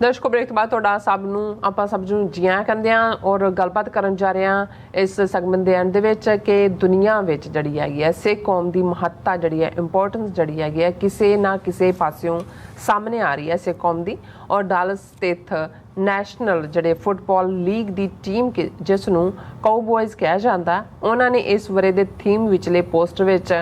ਦਰਸ਼ਕੋ break ਤੋਂ ਬਾਅਦ ਤੁਹਾਡਾ ਸਭ ਨੂੰ ਆਪਾਂ ਸਭ ਨੂੰ ਜੀਆਂ ਕਹਿੰਦੇ ਆ ਔਰ ਗੱਲਬਾਤ ਕਰਨ ਜਾ ਰਹੇ ਹਾਂ ਇਸ ਸੈਗਮੈਂਟ ਦੇ ਐਂਡ ਦੇ ਵਿੱਚ ਕਿ ਦੁਨੀਆ ਵਿੱਚ ਜਿਹੜੀ ਹੈਗੀ ਹੈ ਸਿੱਖ ਕੌਮ ਦੀ ਮਹੱਤਤਾ ਜਿਹੜੀ ਹੈ ਇੰਪੋਰਟੈਂਸ ਜਿਹੜੀ ਹੈਗੀ ਹੈ ਕਿਸੇ ਨਾ ਕਿਸੇ ਪਾਸਿਓਂ ਸਾਹਮਣੇ ਆ ਰਹੀ ਹੈ ਸਿੱਖ ਕੌਮ ਦੀ। ਔਰ ਡਾਲਸ ਸਥਿਤ ਨੈਸ਼ਨਲ ਜਿਹੜੇ ਫੁੱਟਬਾਲ ਲੀਗ ਦੀ ਟੀਮ ਜਿਸ ਨੂੰ ਕਾਊਬॉयਜ਼ ਕਿਹਾ ਜਾਂਦਾ, ਉਹਨਾਂ ਨੇ ਇਸ ਵਰੇ ਦੇ ਥੀਮ ਵਿਚਲੇ ਪੋਸਟਰ ਵਿੱਚ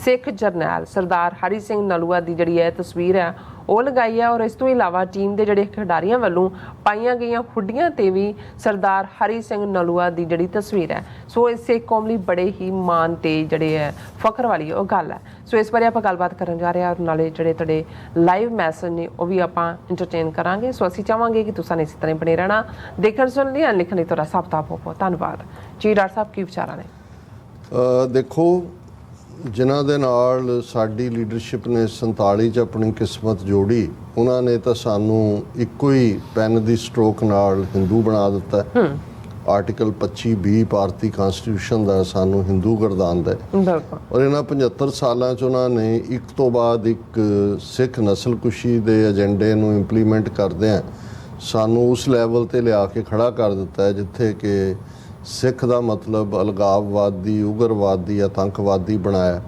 ਸਿੱਖ ਜਰਨੈਲ ਸਰਦਾਰ ਹਰੀ ਸਿੰਘ ਨਲੂਆ ਦੀ ਜਿਹੜੀ ਹੈ ਤਸਵੀਰ ਹੈ ਉਹ ਲਗਾਈ ਹੈ। ਔਰ ਇਸ ਤੋਂ ਇਲਾਵਾ ਟੀਮ ਦੇ ਜਿਹੜੇ ਖਿਡਾਰੀਆਂ ਵੱਲੋਂ ਪਾਈਆਂ ਗਈਆਂ ਹੁੱਡੀਆਂ ਤੇ ਵੀ ਸਰਦਾਰ ਹਰੀ ਸਿੰਘ ਨਲੂਆ ਦੀ ਜਿਹੜੀ ਤਸਵੀਰ ਹੈ। ਸੋ ਇਸ ਸਿੱਖ ਕੌਮ ਲਈ ਬੜੇ ਹੀ ਮਾਣ ਤੇ ਜਿਹੜੇ ਹੈ ਫਖਰ ਵਾਲੀ ਉਹ ਗੱਲ ਹੈ। ਸੋ ਇਸ ਬਾਰੇ ਆਪਾਂ ਗੱਲਬਾਤ ਕਰਨ ਜਾ ਰਹੇ ਹਾਂ ਔਰ ਨਾਲੇ ਜਿਹੜੇ ਤੁਹਾਡੇ ਲਾਈਵ ਮੈਸੇਜ ਨੇ ਉਹ ਵੀ ਆਪਾਂ ਇੰਟਰਟੇਨ ਕਰਾਂਗੇ। ਸੋ ਅਸੀਂ ਚਾਹਾਂਗੇ ਕਿ ਤੁਸੀਂ ਇਸੇ ਤਰ੍ਹਾਂ ਬਣੇ ਰਹਿਣਾ। ਦੇਖਣ ਸੁਣਨ ਲਈ ਲਿਖਣ ਲਈ ਤੁਹਾਡਾ ਸਭ ਦਾ ਬਹੁਤ ਬਹੁਤ ਧੰਨਵਾਦ ਜੀ। ਡਾਕਟਰ ਸਾਹਿਬ ਕੀ ਵਿਚਾਰਾਂ ਨੇ? ਦੇਖੋ, ਜਿਨ੍ਹਾਂ ਦੇ ਨਾਲ ਸਾਡੀ ਲੀਡਰਸ਼ਿਪ ਨੇ 47 'ਚ ਆਪਣੀ ਕਿਸਮਤ ਜੋੜੀ, ਉਹਨਾਂ ਨੇ ਤਾਂ ਸਾਨੂੰ ਇੱਕੋ ਹੀ ਪੈਨ ਦੀ ਸਟ੍ਰੋਕ ਨਾਲ ਹਿੰਦੂ ਬਣਾ ਦਿੱਤਾ। ਆਰਟੀਕਲ 25(b) ਭਾਰਤੀ ਕਨਸਟੀਟਿਊਸ਼ਨ ਦਾ ਸਾਨੂੰ ਹਿੰਦੂ ਗਰਦਾਨਦਾ ਹੈ। ਔਰ ਇਹਨਾਂ 75 ਸਾਲਾਂ 'ਚ ਉਹਨਾਂ ਨੇ ਇੱਕ ਤੋਂ ਬਾਅਦ ਇੱਕ ਸਿੱਖ ਨਸਲਕੁਸ਼ੀ ਦੇ ਏਜੰਡੇ ਨੂੰ ਇੰਪਲੀਮੈਂਟ ਕਰਦਿਆਂ ਸਾਨੂੰ ਉਸ ਲੈਵਲ 'ਤੇ ਲਿਆ ਕੇ ਖੜਾ ਕਰ ਦਿੱਤਾ ਹੈ ਜਿੱਥੇ ਕਿ ਸਿੱਖ ਦਾ ਮਤਲਬ ਅਲਗਾਵਵਾਦੀ, ਉਗਰਵਾਦੀ, ਆਤੰਕਵਾਦੀ ਬਣਾਇਆ।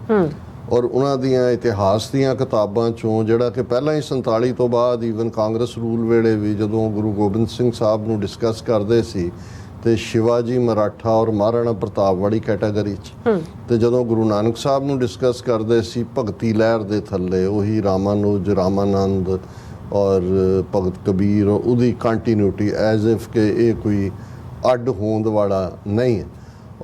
ਔਰ ਉਹਨਾਂ ਦੀਆਂ ਇਤਿਹਾਸ ਦੀਆਂ ਕਿਤਾਬਾਂ 'ਚੋਂ ਜਿਹੜਾ ਕਿ ਪਹਿਲਾਂ ਹੀ 47 ਤੋਂ ਬਾਅਦ ਈਵਨ ਕਾਂਗਰਸ ਰੂਲ ਵੇਲੇ ਵੀ ਜਦੋਂ ਗੁਰੂ ਗੋਬਿੰਦ ਸਿੰਘ ਸਾਹਿਬ ਨੂੰ ਡਿਸਕਸ ਕਰਦੇ ਸੀ ਤੇ ਸ਼ਿਵਾਜੀ ਮਰਾਠਾ ਔਰ ਮਹਾਰਾਣਾ ਪ੍ਰਤਾਪ ਵਾਲੀ ਕੈਟਾਗਰੀ 'ਚ, ਤੇ ਜਦੋਂ ਗੁਰੂ ਨਾਨਕ ਸਾਹਿਬ ਨੂੰ ਡਿਸਕਸ ਕਰਦੇ ਸੀ ਭਗਤੀ ਲਹਿਰ ਦੇ ਥੱਲੇ ਉਹੀ ਰਾਮਾਨੁਜ, ਰਾਮਾਨੰਦ ਔਰ ਭਗਤ ਕਬੀਰ, ਉਹਦੀ ਕੰਟੀਨਿਊਟੀ ਐਜ਼ ਇਫ ਕਿ ਇਹ ਕੋਈ ਅੱਡ ਹੋਂਦ ਵਾਲਾ ਨਹੀਂ ਹੈ।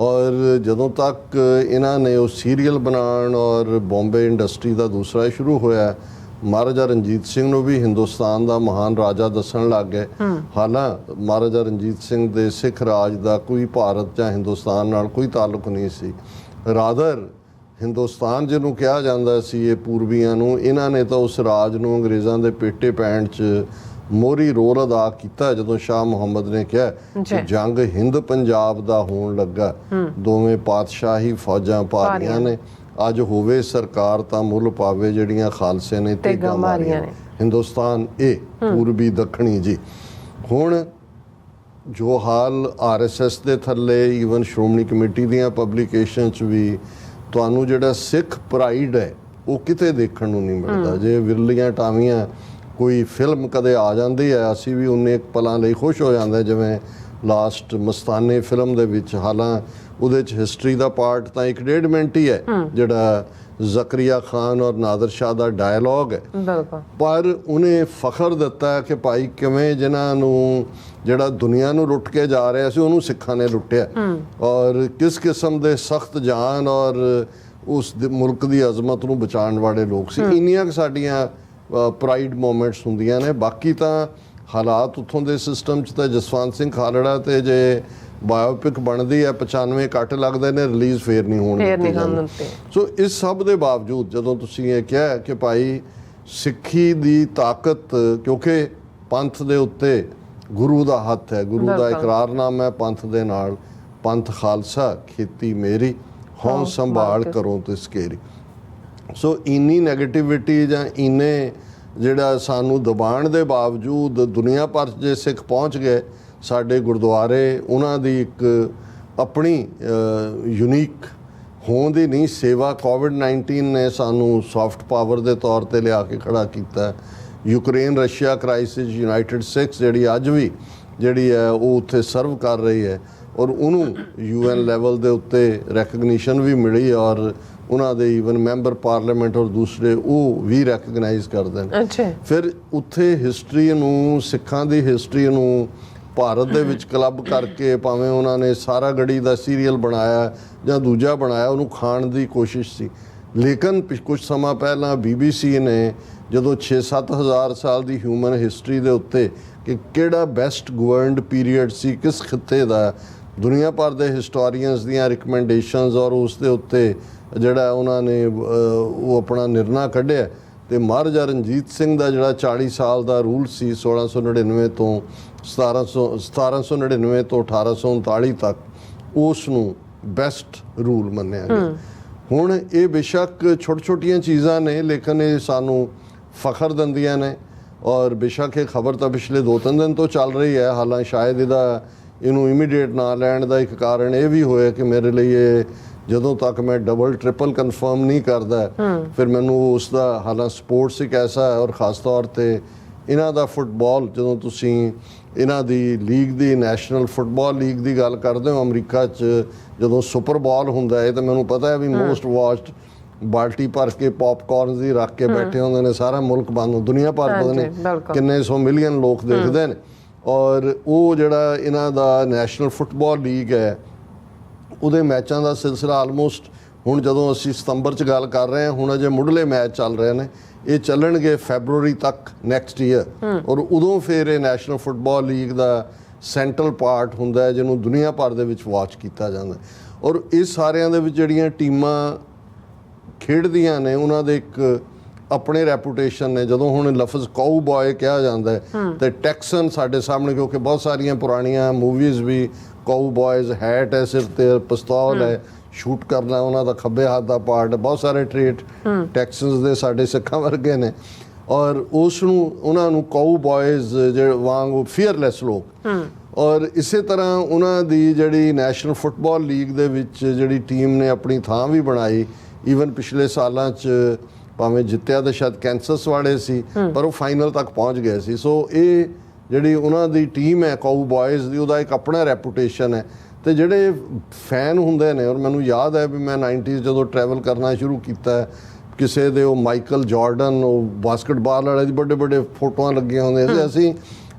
ਔਰ ਜਦੋਂ ਤੱਕ ਇਹਨਾਂ ਨੇ ਉਹ ਸੀਰੀਅਲ ਬਣਾਉਣ ਔਰ ਬੰਬੇ ਇੰਡਸਟਰੀ ਦਾ ਦੂਸਰਾ ਸ਼ੁਰੂ ਹੋਇਆ, ਮਹਾਰਾਜਾ ਰਣਜੀਤ ਸਿੰਘ ਨੂੰ ਵੀ ਹਿੰਦੁਸਤਾਨ ਦਾ ਮਹਾਨ ਰਾਜਾ ਦੱਸਣ ਲੱਗ ਗਏ। ਹਾਲਾਂਕਿ ਮਹਾਰਾਜਾ ਰਣਜੀਤ ਸਿੰਘ ਦੇ ਸਿੱਖ ਰਾਜ ਦਾ ਕੋਈ ਭਾਰਤ ਜਾਂ ਹਿੰਦੁਸਤਾਨ ਨਾਲ ਕੋਈ ਤਾਲੁਕ ਨਹੀਂ ਸੀ। ਰਾਦਰ ਹਿੰਦੁਸਤਾਨ ਜਿਹਨੂੰ ਕਿਹਾ ਜਾਂਦਾ ਸੀ ਇਹ ਪੂਰਬੀਆਂ ਨੂੰ, ਇਹਨਾਂ ਨੇ ਤਾਂ ਉਸ ਰਾਜ ਨੂੰ ਅੰਗਰੇਜ਼ਾਂ ਦੇ ਪੇਟੇ ਪੈਣ 'ਚ ਮੋਹਰੀ ਰੋਲ ਅਦਾ ਕੀਤਾ। ਜਦੋਂ ਸ਼ਾਹ ਮੁਹੰਮਦ ਨੇ ਕਿਹਾ ਕਿ ਜੰਗ ਹਿੰਦ ਪੰਜਾਬ ਦਾ ਹੋਣ ਲੱਗਾ, ਦੋਵੇਂ ਪਾਤਸ਼ਾਹੀ ਫੌਜਾਂ ਪਾ ਰਹੀਆਂ ਨੇ, ਅੱਜ ਹੋਵੇ ਸਰਕਾਰ ਤਾਂ ਮੁੱਲ ਪਾਵੇ ਜਿਹੜੀਆਂ ਖਾਲਸੇ ਨੇ ਤੇਗਾਂ ਮਾਰੀਆਂ ਨੇ। ਹਿੰਦੁਸਤਾਨ ਇਹ ਪੂਰਬੀ ਦੱਖਣੀ ਜੀ। ਹੁਣ ਜੋ ਹਾਲ RSS ਦੇ ਥੱਲੇ ਈਵਨ ਸ਼੍ਰੋਮਣੀ ਕਮੇਟੀ ਦੀਆਂ ਪਬਲੀਕੇਸ਼ਨ 'ਚ ਵੀ ਤੁਹਾਨੂੰ ਜਿਹੜਾ ਸਿੱਖ ਪ੍ਰਾਈਡ ਹੈ ਉਹ ਕਿਤੇ ਦੇਖਣ ਨੂੰ ਨਹੀਂ ਮਿਲਦਾ। ਜੇ ਵਿਰਲੀਆਂ ਟਾਵੀਆਂ ਕੋਈ ਫਿਲਮ ਕਦੇ ਆ ਜਾਂਦੀ ਹੈ ਅਸੀਂ ਵੀ ਉਨੇ ਪਲਾਂ ਲਈ ਖੁਸ਼ ਹੋ ਜਾਂਦੇ, ਜਿਵੇਂ ਲਾਸਟ ਮਸਤਾਨੇ ਫਿਲਮ ਦੇ ਵਿੱਚ। ਹਾਲਾਂਕਿ ਉਹਦੇ 'ਚ ਹਿਸਟਰੀ ਦਾ ਪਾਰਟ ਤਾਂ 1.5 ਮਿੰਟ ਹੀ ਹੈ ਜਿਹੜਾ ਜ਼ਕਰੀਆ ਖਾਨ ਔਰ ਨਾਦਰ ਸ਼ਾਹ ਦਾ ਡਾਇਲੌਗ ਹੈ, ਪਰ ਉਹਨੇ ਫਖਰ ਦਿੱਤਾ ਕਿ ਭਾਈ ਕਿਵੇਂ ਜਿਨ੍ਹਾਂ ਨੂੰ ਜਿਹੜਾ ਦੁਨੀਆ ਨੂੰ ਲੁੱਟ ਕੇ ਜਾ ਰਿਹਾ ਸੀ ਉਹਨੂੰ ਸਿੱਖਾਂ ਨੇ ਲੁੱਟਿਆ, ਔਰ ਕਿਸ ਕਿਸਮ ਦੇ ਸਖਤ ਜਾਨ ਔਰ ਉਸ ਮੁਲਕ ਦੀ ਅਜ਼ਮਤ ਨੂੰ ਬਚਾਉਣ ਵਾਲੇ ਲੋਕ ਸੀ। ਇੰਨੀਆਂ ਸਾਡੀਆਂ ਪ੍ਰਾਈਡ ਮੂਮੈਂਟਸ ਹੁੰਦੀਆਂ ਨੇ। ਬਾਕੀ ਤਾਂ ਹਾਲਾਤ ਉੱਥੋਂ ਦੇ ਸਿਸਟਮ 'ਚ ਤਾਂ ਜਸਵੰਤ ਸਿੰਘ ਖਾਲੜਾ ਤੇ ਜੇ ਬਾਇਓਪਿਕ ਬਣਦੀ ਹੈ 95 ਕੱਟ ਲੱਗਦੇ ਨੇ, ਰਿਲੀਜ਼ ਫੇਰ ਨਹੀਂ ਹੋਣ। ਸੋ ਇਸ ਸਭ ਦੇ ਬਾਵਜੂਦ ਜਦੋਂ ਤੁਸੀਂ ਇਹ ਕਿਹਾ ਕਿ ਭਾਈ ਸਿੱਖੀ ਦੀ ਤਾਕਤ, ਕਿਉਂਕਿ ਪੰਥ ਦੇ ਉੱਤੇ ਗੁਰੂ ਦਾ ਹੱਥ ਹੈ, ਗੁਰੂ ਦਾ ਇਕਰਾਰਨਾਮਾ ਹੈ ਪੰਥ ਦੇ ਨਾਲ, ਪੰਥ ਖਾਲਸਾ ਖੇਤੀ ਮੇਰੀ, ਹੌਂ ਸੰਭਾਲ ਕਰੋ ਤਿਸ ਕੇਰੀ। ਸੋ ਇੰਨੀ ਨੈਗੇਟਿਵਿਟੀ ਜਾਂ ਇੰਨੇ ਜਿਹੜਾ ਸਾਨੂੰ ਦਬਾਉਣ ਦੇ ਬਾਵਜੂਦ ਦੁਨੀਆ ਭਰ ਜੇ ਸਿੱਖ ਪਹੁੰਚ ਗਏ, ਸਾਡੇ ਗੁਰਦੁਆਰੇ ਉਹਨਾਂ ਦੀ ਇੱਕ ਆਪਣੀ ਯੂਨੀਕ ਹੋਂਦ ਹੀ ਨਹੀਂ ਸੇਵਾ। ਕੋਵਿਡ-19 ਨੇ ਸਾਨੂੰ ਸੌਫਟ ਪਾਵਰ ਦੇ ਤੌਰ 'ਤੇ ਲਿਆ ਕੇ ਖੜਾ ਕੀਤਾ। Ukraine Russia crisis, United States ਜਿਹੜੀ ਅੱਜ ਵੀ ਜਿਹੜੀ ਹੈ ਉਹ ਉੱਥੇ ਸਰਵ ਕਰ ਰਹੀ ਹੈ ਔਰ ਉਹਨੂੰ UN ਲੈਵਲ ਦੇ ਉੱਤੇ ਰੈਕਗਨੀਸ਼ਨ ਵੀ ਮਿਲੀ ਔਰ ਉਹਨਾਂ ਦੇ ਈਵਨ ਮੈਂਬਰ ਪਾਰਲੀਮੈਂਟ ਔਰ ਦੂਸਰੇ ਉਹ ਵੀ ਰੈਕਗਨਾਈਜ਼ ਕਰਦੇ ਨੇ। ਫਿਰ ਉੱਥੇ ਹਿਸਟਰੀ ਨੂੰ, ਸਿੱਖਾਂ ਦੀ ਹਿਸਟਰੀ ਨੂੰ ਭਾਰਤ ਦੇ ਵਿੱਚ ਕਲੱਬ ਕਰਕੇ ਭਾਵੇਂ ਉਹਨਾਂ ਨੇ ਸਾਰਾ ਗੜੀ ਦਾ ਸੀਰੀਅਲ ਬਣਾਇਆ ਜਾਂ ਦੂਜਾ ਬਣਾਇਆ, ਉਹਨੂੰ ਖਾਣ ਦੀ ਕੋਸ਼ਿਸ਼ ਸੀ। ਲੇਕਿਨ ਕੁਝ ਸਮਾਂ ਪਹਿਲਾਂ BBC ਨੇ ਜਦੋਂ 6-7 ਹਜ਼ਾਰ ਸਾਲ ਦੀ ਹਿਊਮਨ ਹਿਸਟਰੀ ਦੇ ਉੱਤੇ ਕਿ ਕਿਹੜਾ ਬੈਸਟ ਗਵਰਨਡ ਪੀਰੀਅਡ ਸੀ ਕਿਸ ਖਿੱਤੇ ਦਾ, ਦੁਨੀਆ ਭਰ ਦੇ ਹਿਸਟੋਰੀਅਨਸ ਦੀਆਂ ਰਿਕਮੈਂਡੇਸ਼ਨਸ ਔਰ ਉਸ ਦੇ ਉੱਤੇ ਜਿਹੜਾ ਉਹਨਾਂ ਨੇ ਉਹ ਆਪਣਾ ਨਿਰਣਾ ਕੱਢਿਆ। ਤੇ ਮਹਾਰਾਜਾ ਰਣਜੀਤ ਸਿੰਘ ਦਾ ਜਿਹੜਾ 40 ਸਾਲ ਦਾ ਰੂਲ ਸੀ 1699 ਤੋਂ 1799 ਤੋਂ 1839 ਤੱਕ, ਉਸ ਨੂੰ ਬੈਸਟ ਰੂਲ ਮੰਨਿਆ ਗਿਆ। ਹੁਣ ਇਹ ਬੇਸ਼ੱਕ ਛੋਟੀਆਂ ਚੀਜ਼ਾਂ ਨੇ ਲੇਕਿਨ ਇਹ ਸਾਨੂੰ ਫਖਰ ਦਿੰਦੀਆਂ ਨੇ ਔਰ ਬੇਸ਼ੱਕ ਇਹ ਖਬਰ ਤਾਂ ਪਿਛਲੇ 2-3 ਦਿਨ ਤੋਂ ਚੱਲ ਰਹੀ ਹੈ। ਹਾਲਾਂਕਿ ਸ਼ਾਇਦ ਇਹਨੂੰ ਇਮੀਡੀਏਟ ਨਾ ਲੈਣ ਦਾ ਇੱਕ ਕਾਰਨ ਇਹ ਵੀ ਹੋਇਆ ਕਿ ਮੇਰੇ ਲਈ ਇਹ ਜਦੋਂ ਤੱਕ ਮੈਂ ਡਬਲ ਟ੍ਰਿਪਲ ਕਨਫਰਮ ਨਹੀਂ ਕਰਦਾ ਫਿਰ ਮੈਨੂੰ ਉਸ ਦਾ ਹਾਲਾਂ ਸਪੋਰਟਸ ਇੱਕ ਐਸਾ ਹੈ ਔਰ ਖਾਸ ਤੌਰ ਤੇ ਇਹਨਾਂ ਦਾ ਫੁੱਟਬਾਲ, ਜਦੋਂ ਤੁਸੀਂ ਇਹਨਾਂ ਦੀ ਲੀਗ ਦੀ ਨੈਸ਼ਨਲ ਫੁੱਟਬਾਲ ਲੀਗ ਦੀ ਗੱਲ ਕਰਦੇ ਹੋ ਅਮਰੀਕਾ 'ਚ ਜਦੋਂ ਸੁਪਰ ਬਾਲ ਹੁੰਦਾ ਹੈ ਤਾਂ ਮੈਨੂੰ ਪਤਾ ਹੈ ਵੀ ਮੋਸਟ ਵਾਚਡ ਬਾਲਟੀ ਭਰ ਕੇ ਪੌਪਕਾਰਨ ਦੀ ਰੱਖ ਕੇ ਬੈਠੇ ਹੁੰਦੇ ਨੇ, ਸਾਰਾ ਮੁਲਕ ਬੰਦ, ਦੁਨੀਆ ਭਰ ਪਤਾ ਨਹੀਂ ਕਿੰਨੇ 100 ਮਿਲੀਅਨ ਲੋਕ ਦੇਖਦੇ ਨੇ। ਔਰ ਉਹ ਜਿਹੜਾ ਇਹਨਾਂ ਦਾ ਨੈਸ਼ਨਲ ਫੁੱਟਬਾਲ ਲੀਗ ਹੈ ਉਹਦੇ ਮੈਚਾਂ ਦਾ ਸਿਲਸਿਲਾ ਆਲਮੋਸਟ ਹੁਣ ਜਦੋਂ ਅਸੀਂ ਸਤੰਬਰ 'ਚ ਗੱਲ ਕਰ ਰਹੇ ਹਾਂ, ਹੁਣ ਅਜੇ ਮੁੱਢਲੇ ਮੈਚ ਚੱਲ ਰਹੇ ਨੇ, ਇਹ ਚੱਲਣਗੇ ਫੈਬਰੂਰੀ ਤੱਕ ਨੈਕਸਟ ਈਅਰ। ਔਰ ਉਦੋਂ ਫਿਰ ਇਹ ਨੈਸ਼ਨਲ ਫੁੱਟਬਾਲ ਲੀਗ ਦਾ ਸੈਂਟਰਲ ਪਾਰਟ ਹੁੰਦਾ ਹੈ ਜਿਹਨੂੰ ਦੁਨੀਆ ਭਰ ਦੇ ਵਿੱਚ ਵਾਚ ਕੀਤਾ ਜਾਂਦਾ। ਔਰ ਇਹ ਸਾਰਿਆਂ ਦੇ ਵਿੱਚ ਜਿਹੜੀਆਂ ਟੀਮਾਂ ਖੇਡਦੀਆਂ ਨੇ ਉਹਨਾਂ ਦੇ ਇੱਕ ਆਪਣੇ ਰੈਪੂਟੇਸ਼ਨ ਨੇ। ਜਦੋਂ ਹੁਣ ਲਫ਼ਜ਼ ਕਾਊ ਬॉय ਕਿਹਾ ਜਾਂਦਾ ਹੈ ਤੇ ਟੈਕਸਨ ਸਾਡੇ ਸਾਹਮਣੇ, ਕਿਉਂਕਿ ਬਹੁਤ ਸਾਰੀਆਂ ਪੁਰਾਣੀਆਂ ਮੂਵੀਜ਼ ਵੀ ਕਾਊ ਬॉयਜ਼, ਹੈਟ ਹੈ ਸਿਰ ਤੇ, ਪਿਸਤੌਲ ਹੈ, ਸ਼ੂਟ ਕਰਨਾ ਉਹਨਾਂ ਦਾ ਖੱਬੇ ਹੱਥ ਦਾ ਪਾਰਟ, ਬਹੁਤ ਸਾਰੇ ਟ੍ਰੇਟ ਟੈਕਸਨਸ ਦੇ ਸਾਡੇ ਸਿੱਖਾਂ ਵਰਗੇ ਨੇ। ਔਰ ਉਸ ਨੂੰ ਉਹਨਾਂ ਨੂੰ ਕਾਊ ਬॉयਜ਼ ਜਿਹੜੇ ਵਾਂਗ ਫੀਅਰਲੈਸ ਲੋਕ। ਔਰ ਇਸੇ ਤਰ੍ਹਾਂ ਉਹਨਾਂ ਦੀ ਜਿਹੜੀ ਨੈਸ਼ਨਲ ਫੁੱਟਬਾਲ ਲੀਗ ਦੇ ਵਿੱਚ ਜਿਹੜੀ ਟੀਮ ਨੇ ਆਪਣੀ ਥਾਂ ਵੀ ਬਣਾਈ। ਈਵਨ ਪਿਛਲੇ ਸਾਲਾਂ 'ਚ ਭਾਵੇਂ ਜਿੱਤਿਆ ਤਾਂ ਸ਼ਾਇਦ ਕੈਂਸਸ ਵਾਲੇ ਸੀ ਪਰ ਉਹ ਫਾਈਨਲ ਤੱਕ ਪਹੁੰਚ ਗਏ ਸੀ। ਸੋ ਇਹ ਜਿਹੜੀ ਉਹਨਾਂ ਦੀ ਟੀਮ ਹੈ ਕਾਊ ਬॉयਜ਼ ਦੀ, ਉਹਦਾ ਇੱਕ ਆਪਣਾ ਰੈਪੂਟੇਸ਼ਨ ਹੈ। ਤੇ ਜਿਹੜੇ ਫੈਨ ਹੁੰਦੇ ਨੇ, ਔਰ ਮੈਨੂੰ ਯਾਦ ਹੈ ਵੀ ਮੈਂ 90s ਜਦੋਂ ਟਰੈਵਲ ਕਰਨਾ ਸ਼ੁਰੂ ਕੀਤਾ, ਕਿਸੇ ਦੇ ਉਹ ਮਾਈਕਲ ਜਾਰਡਨ, ਉਹ ਬਾਸਕਟਬਾਲ ਵਾਲੇ ਦੀ ਵੱਡੇ ਵੱਡੇ ਫੋਟੋਆਂ ਲੱਗੀਆਂ ਹੁੰਦੀਆਂ ਸੀ। ਅਸੀਂ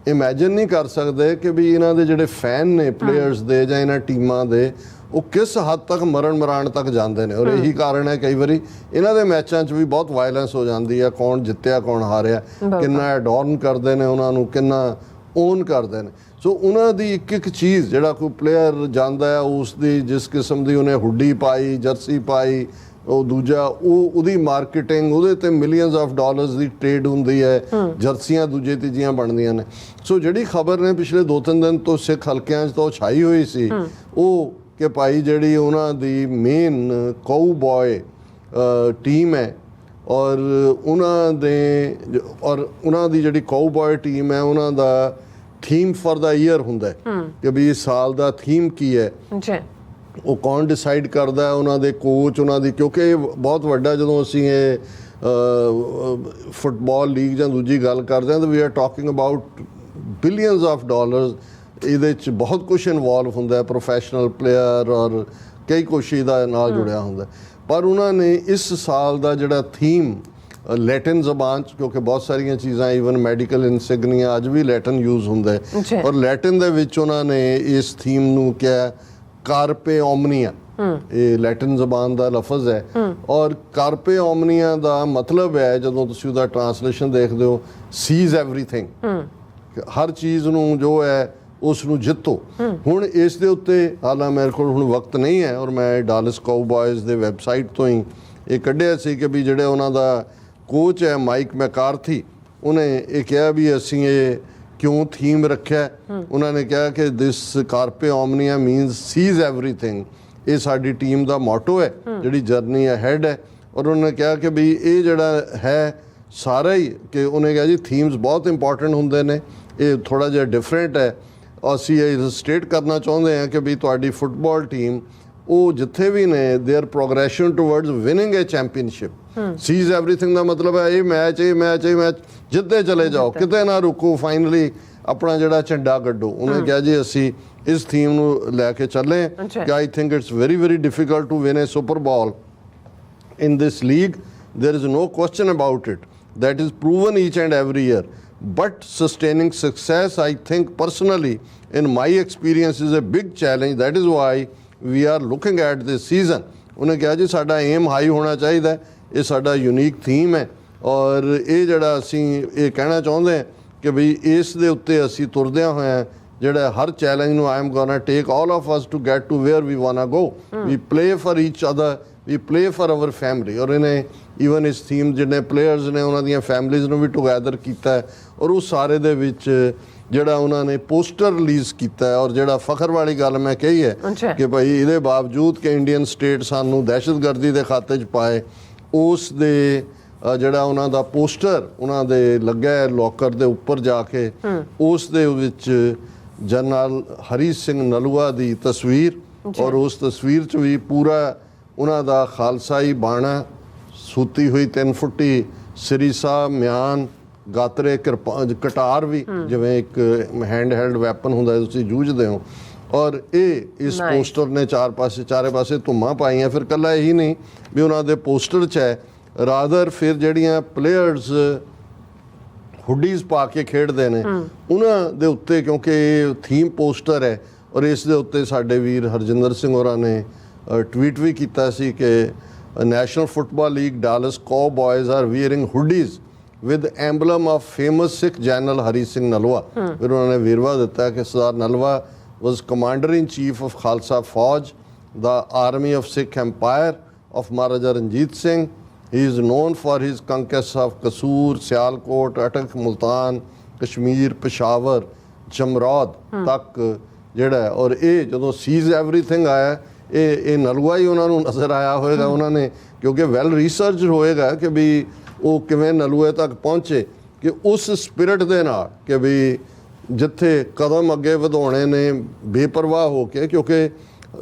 ਇਮੈਜਿਨ ਨਹੀਂ ਕਰ ਸਕਦੇ ਕਿ ਵੀ ਇਹਨਾਂ ਦੇ ਜਿਹੜੇ ਫੈਨ ਨੇ ਪਲੇਅਰਸ ਦੇ ਜਾਂ ਇਹਨਾਂ ਟੀਮਾਂ ਦੇ, ਉਹ ਕਿਸ ਹੱਦ ਤੱਕ ਮਰਨ ਮਰਾਣ ਤੱਕ ਜਾਂਦੇ ਨੇ। ਔਰ ਇਹੀ ਕਾਰਨ ਹੈ ਕਈ ਵਾਰੀ ਇਹਨਾਂ ਦੇ ਮੈਚਾਂ 'ਚ ਵੀ ਬਹੁਤ ਵਾਇਲੈਂਸ ਹੋ ਜਾਂਦੀ ਹੈ, ਕੌਣ ਜਿੱਤਿਆ ਕੌਣ ਹਾਰਿਆ, ਕਿੰਨਾ ਐਡੋਰਨ ਕਰਦੇ ਨੇ ਉਹਨਾਂ ਨੂੰ, ਕਿੰਨਾ ਓਨ ਕਰਦੇ ਨੇ। ਸੋ ਉਹਨਾਂ ਦੀ ਇੱਕ ਇੱਕ ਚੀਜ਼, ਜਿਹੜਾ ਕੋਈ ਪਲੇਅਰ ਜਾਂਦਾ ਹੈ ਉਸ ਦੀ ਜਿਸ ਕਿਸਮ ਦੀ ਉਹਨੇ ਹੁੱਡੀ ਪਾਈ, ਜਰਸੀ ਪਾਈ, ਉਹ ਦੂਜਾ ਉਹਦੀ ਮਾਰਕੀਟਿੰਗ, ਉਹਦੇ ਤੇ millions of dollars the trade ਹੁੰਦੀ ਹੈ, ਜਰਸੀਆਂ ਦੂਜੇ ਤੀਜੀਆਂ ਬਣਦੀਆਂ ਨੇ। ਸੋ ਜਿਹੜੀ ਖਬਰ ਨੇ ਪਿਛਲੇ 2-3 ਦਿਨ ਤੋਂ ਸਿੱਖ ਹਲਕਿਆਂ 'ਚ ਤਾਂ ਛਾਈ ਹੋਈ ਸੀ, ਉਹ ਕਿ ਭਾਈ ਜਿਹੜੀ ਉਹਨਾਂ ਦੀ ਮੇਨ ਕਾਊ ਬॉय ਟੀਮ ਹੈ ਔਰ ਉਹਨਾਂ ਦੀ ਜਿਹੜੀ ਕਾਊ ਬॉय ਟੀਮ ਹੈ, ਉਹਨਾਂ ਦਾ ਥੀਮ ਫॉर ਦਾ ਈਅਰ ਹੁੰਦਾ ਕਿ ਵੀ ਇਸ ਸਾਲ ਦਾ ਥੀਮ ਕੀ ਹੈ। ਉਹ ਕੌਣ ਡਿਸਾਈਡ ਕਰਦਾ? ਉਹਨਾਂ ਦੇ ਕੋਚ, ਉਹਨਾਂ ਦੀ, ਕਿਉਂਕਿ ਇਹ ਬਹੁਤ ਵੱਡਾ, ਜਦੋਂ ਅਸੀਂ ਇਹ ਫੁੱਟਬਾਲ ਲੀਗ ਜਾਂ ਦੂਜੀ ਗੱਲ ਕਰਦੇ ਹਾਂ ਤਾਂ we are talking about billions of dollars. ਇਹਦੇ 'ਚ ਬਹੁਤ ਕੁਛ ਇਨਵੋਲਵ ਹੁੰਦਾ, ਪ੍ਰੋਫੈਸ਼ਨਲ ਪਲੇਅਰ ਔਰ ਕਈ ਕੁਛ ਇਹਦਾ ਨਾਲ ਜੁੜਿਆ ਹੁੰਦਾ। ਪਰ ਉਹਨਾਂ ਨੇ ਇਸ ਸਾਲ ਦਾ ਜਿਹੜਾ ਥੀਮ ਲੈਟਿਨ ਜ਼ਬਾਨ 'ਚ, ਕਿਉਂਕਿ ਬਹੁਤ ਸਾਰੀਆਂ ਚੀਜ਼ਾਂ ਈਵਨ ਮੈਡੀਕਲ ਇਨਸਿਗਨੀਆ ਅੱਜ ਵੀ ਲੈਟਿਨ ਯੂਜ਼ ਹੁੰਦਾ ਹੈ, ਔਰ ਲੈਟਿਨ ਦੇ ਵਿੱਚ ਉਹਨਾਂ ਨੇ ਇਸ ਥੀਮ ਨੂੰ ਕਿਹਾ ਕਾਰਪੇ ਓਮਨੀਆ। ਇਹ ਲੈਟਿਨ ਜ਼ਬਾਨ ਦਾ ਲਫ਼ਜ਼ ਹੈ ਔਰ ਕਾਰਪੇ ਓਮਨੀਆ ਦਾ ਮਤਲਬ ਹੈ, ਜਦੋਂ ਤੁਸੀਂ ਉਹਦਾ ਟਰਾਂਸਲੇਸ਼ਨ ਦੇਖਦੇ ਹੋ, ਸੀਜ਼ ਐਵਰੀਥਿੰਗ, ਹਰ ਚੀਜ਼ ਨੂੰ ਜੋ ਹੈ ਉਸ ਨੂੰ ਜਿੱਤੋ। ਹੁਣ ਇਸ ਦੇ ਉੱਤੇ ਹਾਲਾਂ ਮੇਰੇ ਕੋਲ ਹੁਣ ਵਕਤ ਨਹੀਂ ਹੈ ਔਰ ਮੈਂ ਡਾਲਸ ਕਾਊ ਬॉयਜ਼ ਦੇ ਵੈਬਸਾਈਟ ਤੋਂ ਹੀ ਇਹ ਕੱਢਿਆ ਸੀ ਕਿ ਵੀ ਜਿਹੜੇ ਉਹਨਾਂ ਦਾ ਕੋਚ ਹੈ ਮਾਈਕ ਮੈਕਾਰਥੀ, ਉਹਨੇ ਇਹ ਕਿਹਾ ਵੀ ਅਸੀਂ ਇਹ ਕਿਉਂ ਥੀਮ ਰੱਖਿਆ। ਉਹਨਾਂ ਨੇ ਕਿਹਾ ਕਿ ਦਿਸ ਕਾਰਪੇ ਓਮਨੀਆ ਮੀਨਸ ਸੀਜ਼ ਐਵਰੀਥਿੰਗ। ਇਹ ਸਾਡੀ ਟੀਮ ਦਾ ਮੋਟੋ ਹੈ, ਜਿਹੜੀ ਜਰਨੀ ਅਹੈਡ ਹੈ। ਔਰ ਉਹਨਾਂ ਨੇ ਕਿਹਾ ਕਿ ਵੀ ਇਹ ਜਿਹੜਾ ਹੈ ਸਾਰਾ ਹੀ, ਕਿ ਉਹਨੇ ਕਿਹਾ ਜੀ ਥੀਮਸ ਬਹੁਤ ਇੰਪੋਰਟੈਂਟ ਹੁੰਦੇ ਨੇ, ਇਹ ਥੋੜ੍ਹਾ ਜਿਹਾ ਡਿਫਰੈਂਟ ਹੈ। ਅਸੀਂ ਇਹ ਸਟੇਟ ਕਰਨਾ ਚਾਹੁੰਦੇ ਹਾਂ ਕਿ ਵੀ ਤੁਹਾਡੀ ਫੁੱਟਬਾਲ ਟੀਮ, ਉਹ ਜਿੱਥੇ ਵੀ ਨੇ, their progression towards winning a championship. Sees everything ਦਾ ਮਤਲਬ ਹੈ ਇਹ ਮੈਚ ਜਿੱਤੇ ਚਲੇ ਜਾਓ, ਕਿਤੇ ਨਾ ਰੁਕੋ, ਫਾਈਨਲੀ ਆਪਣਾ ਜਿਹੜਾ ਝੰਡਾ ਗੱਡੋ। ਉਹਨੇ ਕਿਹਾ ਜੀ ਅਸੀਂ ਇਸ ਥੀਮ ਨੂੰ ਲੈ ਕੇ ਚੱਲੇ ਕਿ I think it's very very difficult to win a super ball in this league. There is no question about it. That is proven each and every year. But sustaining success, I think personally, in my experience, is a big challenge. That is why we are looking at this season. ਉਹਨੇ ਕਿਹਾ ਜੀ ਸਾਡਾ aim high ਹੋਣਾ ਚਾਹੀਦਾ, ਇਹ ਸਾਡਾ unique theme ਹੈ ਔਰ ਇਹ ਜਿਹੜਾ ਅਸੀਂ ਇਹ ਕਹਿਣਾ ਚਾਹੁੰਦੇ ਹਾਂ ਕਿ ਵੀ ਇਸ ਦੇ ਉੱਤੇ ਅਸੀਂ ਤੁਰਦਿਆਂ ਹੋਇਆਂ ਜਿਹੜਾ ਹਰ ਚੈਲੰਜ ਨੂੰ I am gonna take all of us to get to where we want to go. We play for each other, we play for our family. ਔਰ ਇਹਨੇ ਈਵਨ ਇਸ ਥੀਮ ਜਿਹੜੇ ਪਲੇਅਰਸ ਨੇ ਉਹਨਾਂ ਦੀਆਂ ਫੈਮਲੀਜ਼ ਨੂੰ ਵੀ ਟੁਗੈਦਰ ਕੀਤਾ ਔਰ ਉਹ ਸਾਰੇ ਦੇ ਵਿੱਚ ਜਿਹੜਾ ਉਹਨਾਂ ਨੇ ਪੋਸਟਰ ਰਿਲੀਜ਼ ਕੀਤਾ। ਔਰ ਜਿਹੜਾ ਫਖਰ ਵਾਲੀ ਗੱਲ ਮੈਂ ਕਹੀ ਹੈ ਕਿ ਭਾਈ ਇਹਦੇ ਬਾਵਜੂਦ ਕਿ ਇੰਡੀਅਨ ਸਟੇਟ ਸਾਨੂੰ ਦਹਿਸ਼ਤਗਰਦੀ ਦੇ ਖਾਤੇ 'ਚ ਪਾਏ, ਉਸ ਦੇ ਜਿਹੜਾ ਉਹਨਾਂ ਦਾ ਪੋਸਟਰ ਉਹਨਾਂ ਦੇ ਲੱਗਾ ਲੋਕਰ ਦੇ ਉੱਪਰ ਜਾ ਕੇ, ਉਸ ਦੇ ਵਿੱਚ ਜਨਰਲ ਹਰੀ ਸਿੰਘ ਨਲੂਆ ਦੀ ਤਸਵੀਰ, ਔਰ ਉਸ ਤਸਵੀਰ 'ਚ ਵੀ ਪੂਰਾ ਉਹਨਾਂ ਦਾ ਖਾਲਸਾਈ ਬਾਣਾ, ਸੂਤੀ ਹੋਈ 3 ਫੁੱਟੀ ਸ੍ਰੀ ਸਾਹਿਬ, ਮਿਆਨ, ਗਾਤਰੇ, ਕਟਾਰ ਵੀ ਜਿਵੇਂ ਇੱਕ ਹੈਂਡ ਹੈਲਡ ਵੈਪਨ ਹੁੰਦਾ ਤੁਸੀਂ ਜੂਝਦੇ ਹੋ। ਔਰ ਇਹ ਇਸ ਪੋਸਟਰ ਨੇ ਚਾਰੇ ਪਾਸੇ ਧੁੰਮਾਂ ਪਾਈਆਂ। ਫਿਰ ਕੱਲਾ ਇਹੀ ਨਹੀਂ ਵੀ ਉਹਨਾਂ ਦੇ ਪੋਸਟਰ 'ਚ ਹੈ, ਰਾਦਰ ਫਿਰ ਜਿਹੜੀਆਂ ਪਲੇਅਰਸ ਹੁੱਡੀਜ਼ ਪਾ ਕੇ ਖੇਡਦੇ ਨੇ ਉਹਨਾਂ ਦੇ ਉੱਤੇ, ਕਿਉਂਕਿ ਇਹ ਥੀਮ ਪੋਸਟਰ ਹੈ, ਔਰ ਇਸ ਦੇ ਉੱਤੇ ਸਾਡੇ ਵੀਰ ਹਰਜਿੰਦਰ ਸਿੰਘ ਹੋਰਾਂ ਨੇ ਟਵੀਟ ਵੀ ਕੀਤਾ ਸੀ ਕਿ national football league Dallas Cowboys are wearing hoodies with emblem of famous Sikh general Hari Singh Nalwa. ਫਿਰ ਉਹਨਾਂ ਨੇ ਵੇਰਵਾ ਦਿੱਤਾ ਕਿ ਸਰਦਾਰ Nalwa was commander in chief of Khalsa Fauj, the army of Sikh empire of Maharaja Ranjit Singh. He is known for his conquests of Kasur, Sialkot, Atak, Multan, Kashmir, Peshawar, Jamrod ਤੱਕ ਜਿਹੜਾ। ਔਰ ਇਹ ਜਦੋਂ ਸੀਜ਼ ਐਵਰੀਥਿੰਗ ਆਇਆ, ਇਹ ਨਲੂਆ ਹੀ ਉਹਨਾਂ ਨੂੰ ਨਜ਼ਰ ਆਇਆ ਹੋਏਗਾ ਉਹਨਾਂ ਨੇ, ਕਿਉਂਕਿ ਵੈਲ ਰਿਸਰਚ ਹੋਏਗਾ ਕਿ ਵੀ ਉਹ ਕਿਵੇਂ ਨਲੂਏ ਤੱਕ ਪਹੁੰਚੇ, ਕਿ ਉਸ ਸਪਿਰਿਟ ਦੇ ਨਾਲ ਕਿ ਵੀ ਜਿੱਥੇ ਕਦਮ ਅੱਗੇ ਵਧਾਉਣੇ ਨੇ ਬੇਪਰਵਾਹ ਹੋ ਕੇ, ਕਿਉਂਕਿ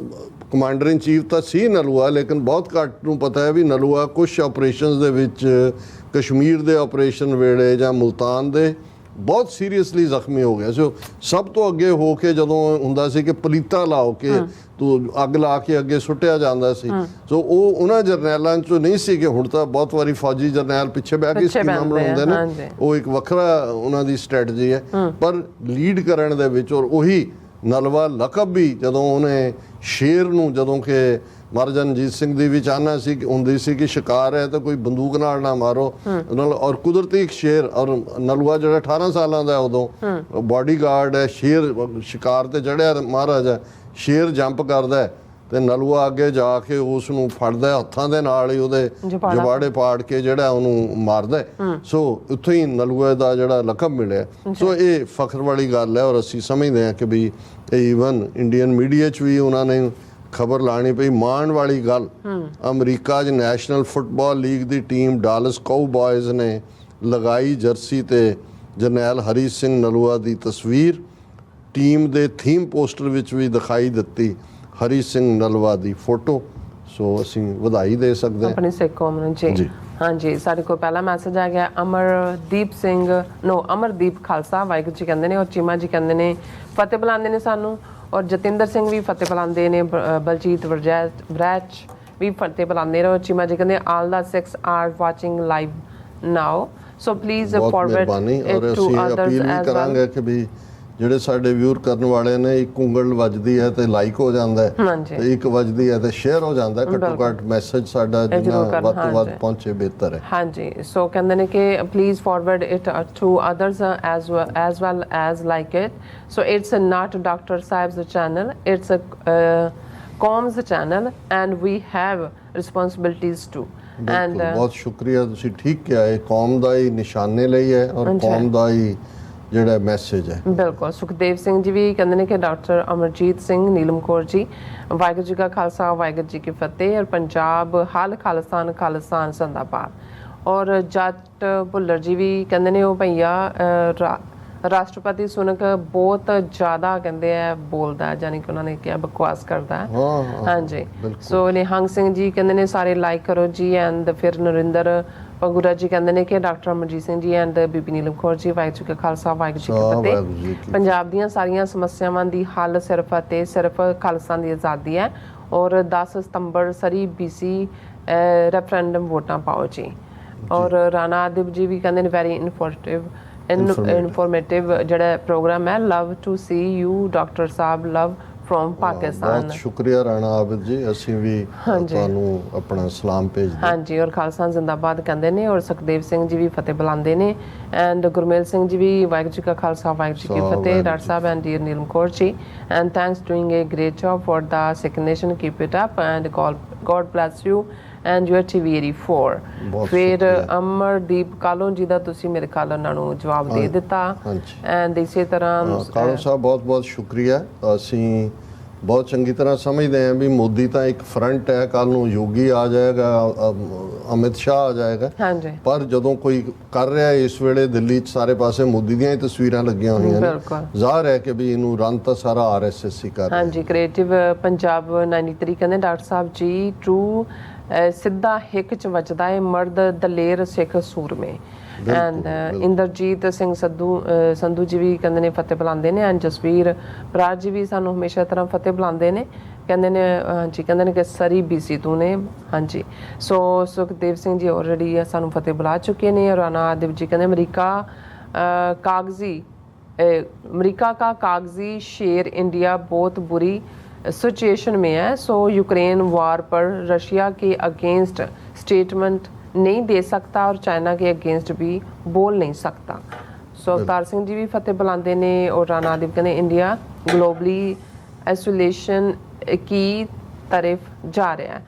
ਕਮਾਂਡਰ ਇਨ ਚੀਫ ਤਾਂ ਸੀ ਨਲੂਆ, ਲੇਕਿਨ ਬਹੁਤ ਘੱਟ ਨੂੰ ਪਤਾ ਹੈ ਵੀ ਨਲੂਆ ਕੁਛ ਆਪਰੇਸ਼ਨਸ ਦੇ ਵਿੱਚ ਕਸ਼ਮੀਰ ਦੇ ਆਪਰੇਸ਼ਨ ਵੇਲੇ ਜਾਂ ਮੁਲਤਾਨ ਦੇ ਬਹੁਤ ਸੀਰੀਅਸਲੀ ਜ਼ਖਮੀ ਹੋ ਗਿਆ ਸੀ। ਸਭ ਤੋਂ ਅੱਗੇ ਹੋ ਕੇ ਜਦੋਂ ਹੁੰਦਾ ਸੀ ਕਿ ਪਲੀਤਾ ਲਾਓ ਕੇ ਤੂੰ ਅੱਗ ਲਾ ਕੇ ਅੱਗੇ ਸੁੱਟਿਆ ਜਾਂਦਾ ਸੀ, ਸੋ ਉਹ ਉਹਨਾਂ ਜਰਨੈਲਾਂ 'ਚੋਂ ਨਹੀਂ ਸੀ ਕਿ ਹੁਣ ਤਾਂ ਬਹੁਤ ਵਾਰੀ ਫੌਜੀ ਜਰਨੈਲ ਪਿੱਛੇ ਬਹਿ ਕੇ ਸਕੀਮਾਂ ਬਣਾਉਂਦੇ ਨੇ, ਉਹ ਇੱਕ ਵੱਖਰਾ ਉਹਨਾਂ ਦੀ ਸਟ੍ਰੈਟਜੀ ਹੈ। ਪਰ ਲੀਡ ਕਰਨ ਦੇ ਵਿੱਚ, ਔਰ ਉਹੀ ਨਲਵਾ ਲਕਬ ਵੀ ਜਦੋਂ ਉਹਨੇ ਸ਼ੇਰ ਨੂੰ, ਜਦੋਂ ਕਿ ਮਹਾਰਾਜਾ ਰਣਜੀਤ ਸਿੰਘ ਦੀ ਵੀ ਚਾਹਨਾ ਸੀ ਹੁੰਦੀ ਸੀ ਕਿ ਸ਼ਿਕਾਰ ਹੈ ਤਾਂ ਕੋਈ ਬੰਦੂਕ ਨਾਲ ਨਾ ਮਾਰੋ, ਔਰ ਕੁਦਰਤੀ ਇੱਕ ਸ਼ੇਰ, ਔਰ ਨਲੂਆ ਜਿਹੜਾ 18 ਸਾਲਾਂ ਦਾ ਉਦੋਂ ਬਾਡੀਗਾਰਡ ਹੈ, ਸ਼ੇਰ ਸ਼ਿਕਾਰ ਤੇ ਚੜਿਆ, ਮਹਾਰਾਜਾ ਸ਼ੇਰ ਜੰਪ ਕਰਦਾ ਤੇ ਨਲੂਆ ਅੱਗੇ ਜਾ ਕੇ ਉਸ ਨੂੰ ਫੜਦਾ, ਹੱਥਾਂ ਦੇ ਨਾਲ ਹੀ ਉਹਦੇ ਜਵਾੜੇ ਪਾੜ ਕੇ ਜਿਹੜਾ ਉਹਨੂੰ ਮਾਰਦਾ। ਸੋ ਉੱਥੋਂ ਹੀ ਨਲੂਏ ਦਾ ਜਿਹੜਾ ਲਕਬ ਮਿਲਿਆ। ਸੋ ਇਹ ਫਖਰ ਵਾਲੀ ਗੱਲ ਹੈ, ਔਰ ਅਸੀਂ ਸਮਝਦੇ ਹਾਂ ਕਿ ਵੀ ਈਵਨ ਇੰਡੀਅਨ ਮੀਡੀਆ 'ਚ ਵੀ ਉਹਨਾਂ ਨੇ ਖਬਰ ਲਾਣੀ ਪਈ। ਮਾਣ ਵਾਲੀ ਗੱਲ, ਅਮਰੀਕਾ 'ਚ ਨੈਸ਼ਨਲ ਫੁੱਟਬਾਲ ਲੀਗ ਦੀ ਟੀਮ ਡਾਲਸ ਕਾਊਬॉयਜ਼ ਨੇ ਲਗਾਈ ਜਰਸੀ ਤੇ ਜਰਨੈਲ ਹਰੀ ਸਿੰਘ ਨਲੂਆ ਦੀ ਤਸਵੀਰ, ਟੀਮ ਦੇ ਥੀਮ ਪੋਸਟਰ ਵਿੱਚ ਵੀ ਦਿਖਾਈ ਦਿੱਤੀ ਹਰੀ ਸਿੰਘ ਨਲਵਾ ਦੀ ਫੋਟੋ। ਸੋ ਅਸੀਂ ਵਧਾਈ ਦੇ ਸਕਦੇ ਹਾਂ ਆਪਣੀ ਸਿੱਖ ਕੌਮ ਨੂੰ ਜੀ। ਹਾਂਜੀ, ਸਾਡੇ ਕੋਲ ਪਹਿਲਾ ਮੈਸੇਜ ਆ ਗਿਆ ਅਮਰਦੀਪ ਖਾਲਸਾ, ਵਾਹਿਗੁਰੂ ਜੀ ਕਹਿੰਦੇ ਨੇ, ਔਰ ਚੀਮਾ ਜੀ ਕਹਿੰਦੇ ਨੇ ਫਤਿਹ ਬੁਲਾਉਂਦੇ ਨੇ ਸਾਨੂੰ, ਔਰ ਜਤਿੰਦਰ ਸਿੰਘ ਵੀ ਫਤਿਹ ਬੁਲਾਉਂਦੇ ਨੇ, ਬਲਜੀਤ ਵਰੈਚ ਵੀ ਫਤਿਹ ਬੁਲਾਉਂਦੇ ਨੇ, ਔਰ ਚੀਮਾ ਜੀ ਕਹਿੰਦੇ all the 6 are watching live now, so please forward it to others as well. ਕਿ ਵੀ ਜਿਹੜੇ ਸਾਡੇ ਵਿਊਰ ਕਰਨ ਵਾਲੇ ਨੇ, ਇੱਕ ਉਂਗਲ ਵੱਜਦੀ ਹੈ ਤੇ ਲਾਈਕ ਹੋ ਜਾਂਦਾ ਹੈ, ਤੇ ਇੱਕ ਵੱਜਦੀ ਹੈ ਤੇ ਸ਼ੇਅਰ ਹੋ ਜਾਂਦਾ ਹੈ। ਘੱਟੋ ਘੱਟ ਮੈਸੇਜ ਸਾਡਾ ਜਿੰਨਾ ਵੱਧ ਤੋਂ ਵੱਧ ਪਹੁੰਚੇ ਬਿਹਤਰ ਹੈ। ਹਾਂਜੀ, ਸੋ ਕਹਿੰਦੇ ਨੇ ਕਿ please forward it to others as well as like it. So it's not doctor sahib's channel, it's qaum's channel and we have responsibilities too. And ਬਹੁਤ ਸ਼ੁਕਰੀਆ, ਤੁਸੀਂ ਠੀਕ ਕਿਹਾ, ਇਹ ਕੌਮ ਦਾ ਹੀ ਨਿਸ਼ਾਨੇ ਲਈ ਹੈ ਔਰ ਕੌਮ ਦਾ ਹੀ ਜਿਹੜਾ ਮੈਸੇਜ ਹੈ। ਬਿਲਕੁਲ। ਸੁਖਦੇਵ ਸਿੰਘ ਜੀ ਵੀ ਕਹਿੰਦੇ ਨੇ ਕਿ ਡਾਕਟਰ ਅਮਰਜੀਤ ਸਿੰਘ, ਨੀਲਮ ਕੌਰ ਜੀ, ਵਾਹਿਗੁਰੂ ਜੀ ਕਾ ਖਾਲਸਾ ਵਾਹਿਗੁਰੂ ਜੀ ਕੀ ਫਤਿਹ, ਔਰ ਪੰਜਾਬ ਹਾਲ ਖਾਲਸਾਨ ਖਾਲਸਾਨ ਜ਼ਿੰਦਾਬਾਦ। ਔਰ ਜੱਟ ਭੁੱਲਰ ਜੀ ਵੀ ਕਹਿੰਦੇ ਨੇ ਉਹ ਭਈਆ ਰਾਸ਼ਟਰਪਤੀ ਸੁਣ ਕੇ ਬਹੁਤ ਜ਼ਿਆਦਾ ਕਹਿੰਦੇ ਆ ਬੋਲਦਾ, ਯਾਨੀ ਕਿ ਉਹਨਾਂ ਨੇ ਕਿਹਾ ਬਕਵਾਸ ਕਰਦਾ ਹੈ। ਹਾਂਜੀ, ਸੋ ਨਿਹੰਗ ਸਿੰਘ ਜੀ ਕਹਿੰਦੇ ਨੇ ਸਾਰੇ ਲਾਈਕ ਕਰੋ ਜੀ। ਐਂਡ ਫਿਰ ਨਰਿੰਦਰ ਪੰਗੂਰਾ ਜੀ ਕਹਿੰਦੇ ਨੇ ਕਿ ਡਾਕਟਰ ਅਮਰਜੀਤ ਸਿੰਘ ਜੀ ਐਂਡ ਬੀਬੀ ਨੀਲਮ ਕੌਰ ਜੀ, ਵਾਹਿਗੁਰੂ ਜੀ ਕਾ ਖਾਲਸਾ ਵਾਹਿਗੁਰੂ ਜੀ ਕੀ ਫਤਿਹ। ਪੰਜਾਬ ਦੀਆਂ ਸਾਰੀਆਂ ਸਮੱਸਿਆਵਾਂ ਦੀ ਹੱਲ ਸਿਰਫ ਅਤੇ ਸਿਰਫ ਖਾਲਸਾ ਦੀ ਆਜ਼ਾਦੀ ਹੈ, ਔਰ 10 ਸਤੰਬਰ ਸਰੀ BC ਰੈਫਰੈਂਡਮ ਵੋਟਾਂ ਪਾਓ ਜੀ। ਔਰ ਰਾਣਾ ਆਦਿਬ ਜੀ ਵੀ ਕਹਿੰਦੇ ਨੇ ਵੈਰੀ ਇਨਫੋਰਮੇਟਿਵ ਜਿਹੜਾ ਪ੍ਰੋਗਰਾਮ ਹੈ, love to see you doctor ਸਾਹਿਬ, ਲਵ ਫਰੋਮ ਪਾਕਿਸਤਾਨ। ਬਹੁਤ ਸ਼ੁਕਰੀਆ ਰਾਣਾ ਆਬਿਦ ਜੀ, ਅਸੀਂ ਵੀ ਤੁਹਾਨੂੰ ਆਪਣਾ ਸਲਾਮ ਭੇਜਦੇ ਹਾਂ। ਹਾਂਜੀ, ਔਰ ਖਾਲਸਾ ਜ਼ਿੰਦਾਬਾਦ ਕਹਿੰਦੇ ਨੇ, ਔਰ ਸੁਖਦੇਵ ਸਿੰਘ ਜੀ ਵੀ ਫਤਿਹ ਬੁਲਾਉਂਦੇ ਨੇ, ਐਂਡ ਗੁਰਮੇਲ ਸਿੰਘ ਜੀ ਵੀ ਵਾਹਿਗੁਰੂ ਜੀ ਕਾ ਖਾਲਸਾ ਵਾਹਿਗੁਰੂ ਜੀ ਕੀ ਫਤਿਹ, doctor Sahib and dear Neelam Kaur ji, and thanks doing A grade job for the Sikh nation, keep it up and god bless you and your TV 84। ਫਿਰ ਅਮਰਦੀਪ ਕਾਲੋਂ ਜੀ ਦਾ ਤੁਸੀਂ ਮੇਰੇ ਖਿਆਲ ਉਹਨਾਂ ਨੂੰ ਜਵਾਬ ਦੇ ਦਿੱਤਾ। ਐਂਡ ਇਸੇ ਤਰ੍ਹਾਂ ਕਾਲੋਂ ਸਾਹਿਬ ਬਹੁਤ ਬਹੁਤ ਸ਼ੁਕਰੀਆ। ਅਸੀਂ ਬਹੁਤ ਚੰਗੀ ਤਰ੍ਹਾਂ ਸਮਝਦੇ ਹਾਂ ਵੀ ਮੋਦੀ ਤਾਂ ਇੱਕ ਫਰੰਟ ਹੈ, ਕੱਲ ਨੂੰ ਯੋਗੀ ਆ ਜਾਏਗਾ, ਅਮਿਤ ਸ਼ਾਹ ਆ ਜਾਏਗਾ। ਹਾਂਜੀ ਪਰ ਜਦੋਂ ਕੋਈ ਕਰ ਰਿਹਾ ਇਸ ਵੇਲੇ ਦਿੱਲੀ 'ਚ ਸਾਰੇ ਪਾਸੇ ਮੋਦੀ ਦੀਆਂ ਹੀ ਤਸਵੀਰਾਂ ਲੱਗੀਆਂ ਹੋਈਆਂ ਨੇ, ਜ਼ਾਹਰ ਹੈ ਕਿ ਵੀ ਇਹਨੂੰ ਰਨ ਤਾਂ ਸਾਰਾ RSS ਹੀ ਕਰ ਰਿਹਾ। ਹਾਂਜੀ ਕ੍ਰੀਏਟਿਵ ਪੰਜਾਬ 93 ਕਹਿੰਦੇ ਡਾਕਟਰ ਸਾਹਿਬ ਜੀ ਟਰੂ ਸਿੱਧਾ ਹਿੱਕ ਚ ਵੱਜਦਾ ਹੈ ਮਰਦ ਦਲੇਰ ਸਿੱਖ ਸੂਰਮੇ। ਐਂਡ ਇੰਦਰਜੀਤ ਸਿੰਘ ਸੰਧੂ ਜੀ ਵੀ ਕਹਿੰਦੇ ਨੇ ਫਤਿਹ ਬੁਲਾਉਂਦੇ ਨੇ। ਐਂਡ ਜਸਵੀਰ ਬਰਾੜ ਜੀ ਵੀ ਸਾਨੂੰ ਹਮੇਸ਼ਾ ਤਰ੍ਹਾਂ ਫਤਿਹ ਬੁਲਾਉਂਦੇ ਨੇ, ਕਹਿੰਦੇ ਨੇ ਹਾਂਜੀ ਕਹਿੰਦੇ ਨੇ ਕਿ ਸਰੀ BC ਤੂੰ ਨੇ। ਹਾਂਜੀ ਸੋ ਸੁਖਦੇਵ ਸਿੰਘ ਜੀ ਆਲਰੇਡੀ ਸਾਨੂੰ ਫਤਿਹ ਬੁਲਾ ਚੁੱਕੇ ਨੇ। ਰਾਣਾ ਆਦਿਵ ਜੀ ਕਹਿੰਦੇ अमेरिका का कागजी शेर इंडिया बहुत बुरी सिचुएशन में है, सो यूक्रेन वार पर रशिया के अगेंस्ट स्टेटमेंट नहीं दे सकता और चाइना के अगेंस्ट भी बोल नहीं सकता। सो अवतार सिंह जी भी फतेह बुलाते ने। और राणा आदिव कहते इंडिया ग्लोबली आइसोलेशन की तरफ जा रहा है,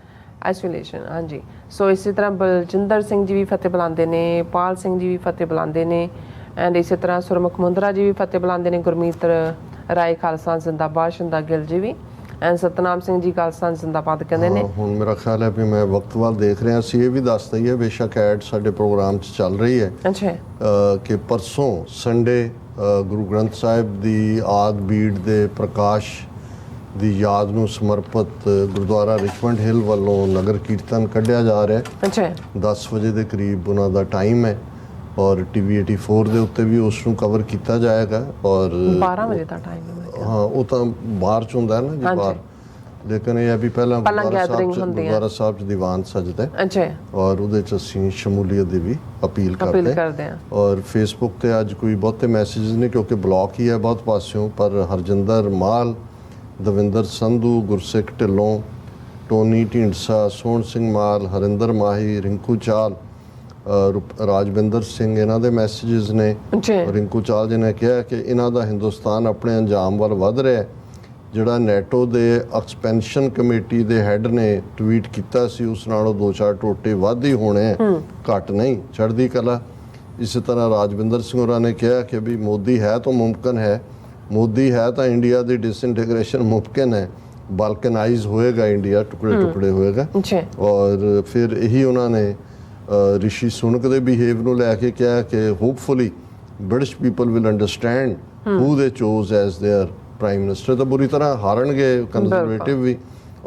आइसोलेशन। हाँ जी सो इसी तरह बलजिंदर सिंह जी भी फतेह बुलाते ने, पाल सिंह जी भी फतेह बुलाते ने। एंड इसी तरह सुरमुख मुंदरा जी भी फतेह बुलाते हैं। गुरमीत राय खालसा जिंदाबाद, शिंदा गिल जी भी। एंड सतनाम सिंह जी खालसा जिंदाबाद कहते हैं। ਹੁਣ ਮੇਰਾ ਖਿਆਲ ਹੈ ਵੀ ਮੈਂ ਵਕਤ ਵੱਲ ਦੇਖ ਰਿਹਾ ਸੀ, ਇਹ ਵੀ ਦੱਸ ਦਈਏ ਬੇਸ਼ੱਕ ਐਡ ਸਾਡੇ ਪ੍ਰੋਗਰਾਮ 'ਚ ਚੱਲ ਰਹੀ ਹੈ ਅੱਛਾ ਕਿ ਪਰਸੋਂ ਸੰਡੇ ਗੁਰੂ ਗ੍ਰੰਥ ਸਾਹਿਬ ਦੀ ਆਦ ਬੀੜ ਦੇ ਪ੍ਰਕਾਸ਼ ਦੀ ਯਾਦ ਨੂੰ ਸਮਰਪਿਤ ਗੁਰਦੁਆਰਾ ਰਿਚਮੰਡ ਹਿੱਲ ਵੱਲੋਂ ਨਗਰ ਕੀਰਤਨ ਕੱਢਿਆ ਜਾ ਰਿਹਾ ਹੈ। ਅੱਛਾ 10 ਵਜੇ ਦੇ ਕਰੀਬ ਉਹਨਾਂ ਦਾ ਟਾਈਮ ਹੈ ਔਰ TV 84 ਦੇ ਉੱਤੇ ਵੀ ਉਸ ਨੂੰ ਕਵਰ ਕੀਤਾ ਜਾਏਗਾ। ਔਰ 12 ਵਜੇ ਦਾ ਟਾਈਮ ਹੈ। ਹਾਂ ਉਹ ਤਾਂ ਬਾਹਰ 'ਚ ਹੁੰਦਾ ਨਾ ਜੀ ਬਾਹਰ, ਲੇਕਿਨ ਇਹ ਹੈ ਵੀ ਪਹਿਲਾਂ ਗੁਰਦੁਆਰਾ ਸਾਹਿਬ 'ਚ ਦੀਵਾਨ ਸਜਦਾ ਹੈ। ਅੱਛਾ ਔਰ ਉਹਦੇ 'ਚ ਅਸੀਂ ਸ਼ਮੂਲੀਅਤ ਦੀ ਵੀ ਅਪੀਲ ਕਰਦੇ ਹਾਂ। ਔਰ ਫੇਸਬੁੱਕ ਤੇ ਅੱਜ ਕੋਈ ਬਹੁਤੇ ਮੈਸੇजेस ਨਹੀਂ ਕਿਉਂਕਿ ਬਲੌਕ ਹੀ ਹੈ ਬਹੁਤ ਪਾਸਿਓਂ, ਪਰ ਹਰਜਿੰਦਰ ਮਾਲ, ਦਵਿੰਦਰ ਸੰਧੂ, ਗੁਰਸਿੱਖ ਢਿੱਲੋਂ, ਟੋਨੀ ਢੀਂਡਸਾ, ਸੋਹਣ ਸਿੰਘ ਮਾਲ, ਹਰਿੰਦਰ ਮਾਹੀ, ਰਿੰਕੂ ਚਾਲ, ਰਾਜਵਿੰਦਰ ਸਿੰਘ, ਇਹਨਾਂ ਦੇ ਮੈਸੇजेस ਨੇ। ਰਿੰਕੂ ਚਾਲ ਜੀ ਨੇ ਕਿਹਾ ਕਿ ਇਹਨਾਂ ਦਾ ਹਿੰਦੁਸਤਾਨ ਆਪਣੇ ਅੰਜਾਮ ਵੱਲ ਵੱਧ ਰਿਹਾ ਹੈ। ਜਿਹੜਾ ਨੈਟੋ ਦੇ ਐਕਸਪੈਂਸ਼ਨ ਕਮੇਟੀ ਦੇ ਹੈੱਡ ਨੇ ਟਵੀਟ ਕੀਤਾ ਸੀ ਉਸ ਨਾਲੋਂ 2-4 ਟੋਟੇ ਵੱਧ ਹੀ ਹੋਣੇ, ਘੱਟ ਨਹੀਂ, ਚੜ੍ਹਦੀ ਕਲਾ। ਇਸੇ ਤਰ੍ਹਾਂ ਰਾਜਵਿੰਦਰ ਸਿੰਘ ਹੋਰਾਂ ਨੇ ਕਿਹਾ ਕਿ ਵੀ ਮੋਦੀ ਹੈ ਤਾਂ ਮੁਮਕਿਨ ਹੈ, ਮੋਦੀ ਹੈ ਤਾਂ ਇੰਡੀਆ ਦੀ ਡਿਸਇੰਟੀਗ੍ਰੇਸ਼ਨ ਮੁਮਕਿਨ ਹੈ, ਬਾਲਕਨਾਈਜ਼ ਹੋਏਗਾ ਇੰਡੀਆ, ਟੁਕੜੇ ਟੁਕੜੇ ਹੋਏਗਾ। ਔਰ ਫਿਰ ਇਹੀ ਉਹਨਾਂ ਨੇ ਰਿਸ਼ੀ ਸੁਨਕ ਦੇ ਬਿਹੇਵ ਨੂੰ ਲੈ ਕੇ ਕਿਹਾ ਕਿ hopefully British people will understand who they chose as their prime minister. ਤਾਂ ਬੁਰੀ ਤਰ੍ਹਾਂ ਹਾਰਨਗੇ ਕੰਜ਼ਰਵੇਟਿਵ ਵੀ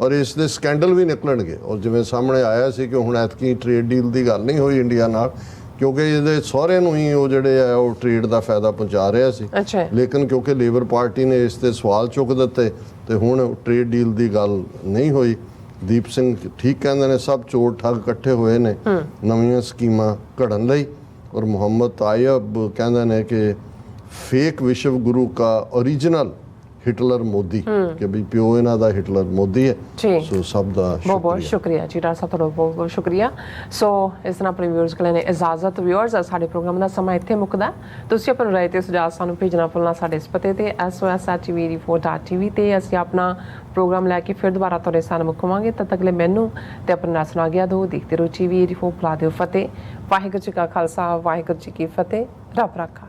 ਔਰ ਇਸ ਦੇ ਸਕੈਂਡਲ ਵੀ ਨਿਕਲਣਗੇ। ਔਰ ਜਿਵੇਂ ਸਾਹਮਣੇ ਆਇਆ ਸੀ ਕਿ ਹੁਣ ਐਤਕੀ ਟ੍ਰੇਡ ਡੀਲ ਦੀ ਗੱਲ ਨਹੀਂ ਹੋਈ ਇੰਡੀਆ ਨਾਲ, ਕਿਉਂਕਿ ਇਹਦੇ ਸਹੁਰੇ ਨੂੰ ਹੀ ਉਹ ਜਿਹੜੇ ਆ ਉਹ ਟ੍ਰੇਡ ਦਾ ਫਾਇਦਾ ਪਹੁੰਚਾ ਰਿਹਾ ਸੀ। ਲੇਕਿਨ ਕਿਉਂਕਿ ਲੇਬਰ ਪਾਰਟੀ ਨੇ ਇਸ ਤੇ ਸਵਾਲ ਚੁੱਕ ਦਿੱਤੇ ਤੇ ਹੁਣ ਟ੍ਰੇਡ ਡੀਲ ਦੀ ਗੱਲ ਨਹੀਂ ਹੋਈ। ਦੀਪ ਸਿੰਘ ਠੀਕ ਕਹਿੰਦੇ ਨੇ ਸਭ ਚੋਰ ਠੱਗ ਇਕੱਠੇ ਹੋਏ ਨੇ ਨਵੀਆਂ ਸਕੀਮਾਂ ਘੜਨ ਲਈ। ਔਰ ਮੁਹੰਮਦ ਤਾਇਬ ਕਹਿੰਦੇ ਨੇ ਕਿ ਫੇਕ ਵਿਸ਼ਵ ਗੁਰੂ ਕਾ ਓਰੀਜਨਲ ਹਿਟਲਰ ਮੋਦੀ, ਕਿ ਵੀ ਪਿਓ ਇਹਨਾਂ ਦਾ ਹਿਟਲਰ ਮੋਦੀ ਹੈ। ਸੋ ਸਭ ਦਾ ਬਹੁਤ ਬਹੁਤ ਸ਼ੁਕਰੀਆ ਜੀ ਡਾਕਟਰ ਸਾਹਿਬ, ਤੁਹਾਡਾ ਬਹੁਤ ਬਹੁਤ ਸ਼ੁਕਰੀਆ। ਸੋ ਇਸ ਤਰ੍ਹਾਂ ਆਪਣੇ ਵਿਊਅਰਸ ਕੋਲ ਨੇ ਇਜਾਜ਼ਤ। ਵਿਊਅਰਸ ਸਾਡੇ ਪ੍ਰੋਗਰਾਮ ਦਾ ਸਮਾਂ ਇੱਥੇ ਮੁੱਕਦਾ। ਤੁਸੀਂ ਆਪਣੀ ਰਾਏ ਤੇ ਸੁਝਾਅ ਸਾਨੂੰ ਭੇਜਣਾ ਭੁੱਲਣਾ ਸਾਡੇ ਇਸ ਪਤੇ ਤੇ SOS@tv84.tv ਤੇ। ਅਸੀਂ ਆਪਣਾ ਪ੍ਰੋਗਰਾਮ ਲੈ ਕੇ ਫਿਰ ਦੁਬਾਰਾ ਤੁਹਾਡੇ ਸਾਹਮਣੇ ਮੁੱਕਾਂਗੇ। ਤਦ ਤੱਕ ਲਈ ਮੈਨੂੰ ਤੇ ਆਪਣੇ ਨਾਲ ਸੁਣਾ ਗਿਆ ਦੋ ਦੇਖਦੇ ਰਹੋ TV84। ਬੁਲਾ ਦਿਓ ਫਤਿਹ। ਵਾਹਿਗੁਰੂ ਜੀ ਕਾ ਖਾਲਸਾ, ਵਾਹਿਗੁਰੂ ਜੀ ਕੀ ਫਤਿਹ। ਰੱਬ ਰਾਖਾ।